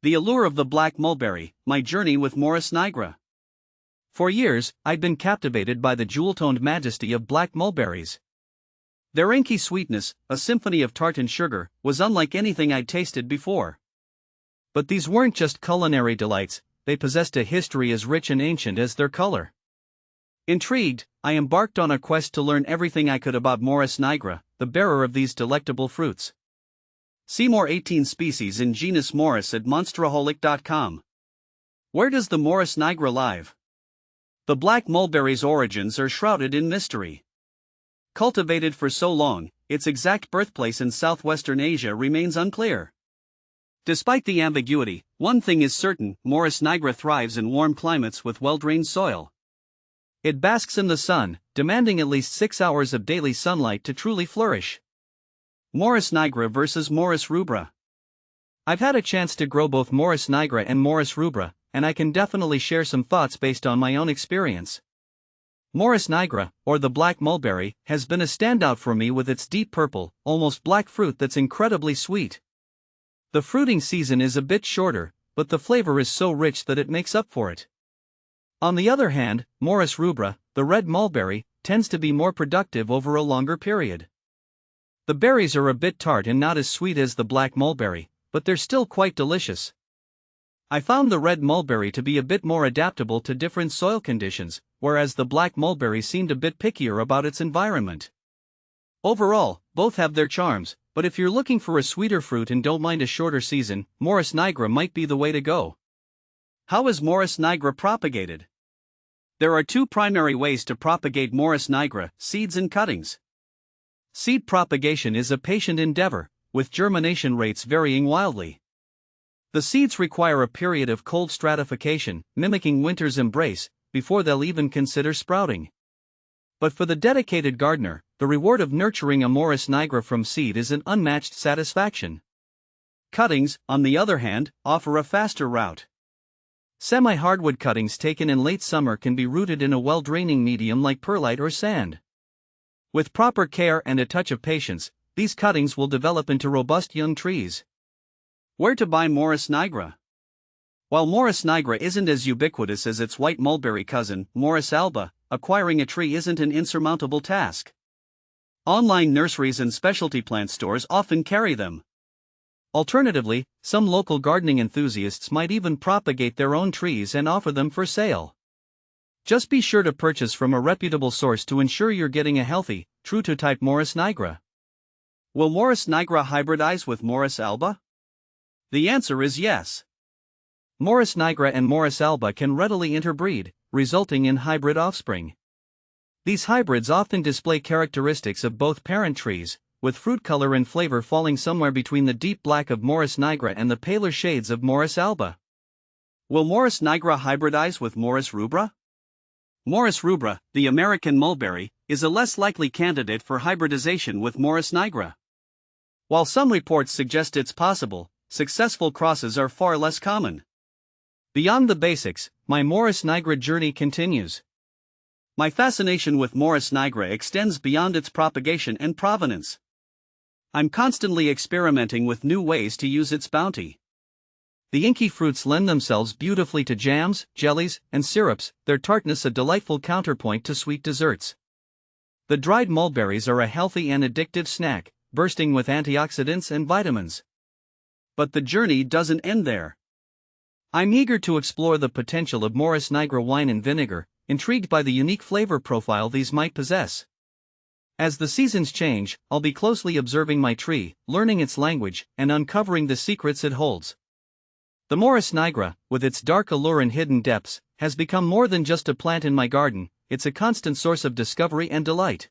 The allure of the black mulberry, my journey with Morus nigra. For years, I'd been captivated by the jewel-toned majesty of black mulberries. Their inky sweetness, a symphony of tart and sugar, was unlike anything I'd tasted before. But these weren't just culinary delights, they possessed a history as rich and ancient as their color. Intrigued, I embarked on a quest to learn everything I could about Morus nigra, the bearer of these delectable fruits. See more 18 species in genus Morus at monsteraholic.com. Where does the Morus nigra live? The black mulberry's origins are shrouded in mystery. Cultivated for so long, its exact birthplace in southwestern Asia remains unclear. Despite the ambiguity, one thing is certain: Morus nigra thrives in warm climates with well-drained soil. It basks in the sun, demanding at least 6 hours of daily sunlight to truly flourish. Morus nigra versus Morus rubra. I've had a chance to grow both Morus nigra and Morus rubra, and I can definitely share some thoughts based on my own experience. Morus nigra, or the black mulberry, has been a standout for me with its deep purple, almost black fruit that's incredibly sweet. The fruiting season is a bit shorter, but the flavor is so rich that it makes up for it. On the other hand, Morus rubra, the red mulberry, tends to be more productive over a longer period. The berries are a bit tart and not as sweet as the black mulberry, but they're still quite delicious. I found the red mulberry to be a bit more adaptable to different soil conditions, whereas the black mulberry seemed a bit pickier about its environment. Overall, both have their charms, but if you're looking for a sweeter fruit and don't mind a shorter season, Morus nigra might be the way to go. How is Morus nigra propagated? There are two primary ways to propagate Morus nigra: seeds and cuttings. Seed propagation is a patient endeavor, with germination rates varying wildly. The seeds require a period of cold stratification, mimicking winter's embrace, before they'll even consider sprouting. But for the dedicated gardener, the reward of nurturing a Morus nigra from seed is an unmatched satisfaction. Cuttings, on the other hand, offer a faster route. Semi-hardwood cuttings taken in late summer can be rooted in a well-draining medium like perlite or sand. With proper care and a touch of patience, these cuttings will develop into robust young trees. Where to buy Morus nigra? While Morus nigra isn't as ubiquitous as its white mulberry cousin, Morus alba, acquiring a tree isn't an insurmountable task. Online nurseries and specialty plant stores often carry them. Alternatively, some local gardening enthusiasts might even propagate their own trees and offer them for sale. Just be sure to purchase from a reputable source to ensure you're getting a healthy, true-to-type Morus nigra. Will Morus nigra hybridize with Morus alba? The answer is yes. Morus nigra and Morus alba can readily interbreed, resulting in hybrid offspring. These hybrids often display characteristics of both parent trees, with fruit color and flavor falling somewhere between the deep black of Morus nigra and the paler shades of Morus alba. Will Morus nigra hybridize with Morus rubra? Morus rubra, the American mulberry, is a less likely candidate for hybridization with Morus nigra. While some reports suggest it's possible, successful crosses are far less common. Beyond the basics, my Morus nigra journey continues. My fascination with Morus nigra extends beyond its propagation and provenance. I'm constantly experimenting with new ways to use its bounty. The inky fruits lend themselves beautifully to jams, jellies, and syrups, their tartness a delightful counterpoint to sweet desserts. The dried mulberries are a healthy and addictive snack, bursting with antioxidants and vitamins. But the journey doesn't end there. I'm eager to explore the potential of Morus nigra wine and vinegar, intrigued by the unique flavor profile these might possess. As the seasons change, I'll be closely observing my tree, learning its language, and uncovering the secrets it holds. The Morus nigra, with its dark allure and hidden depths, has become more than just a plant in my garden. It's a constant source of discovery and delight.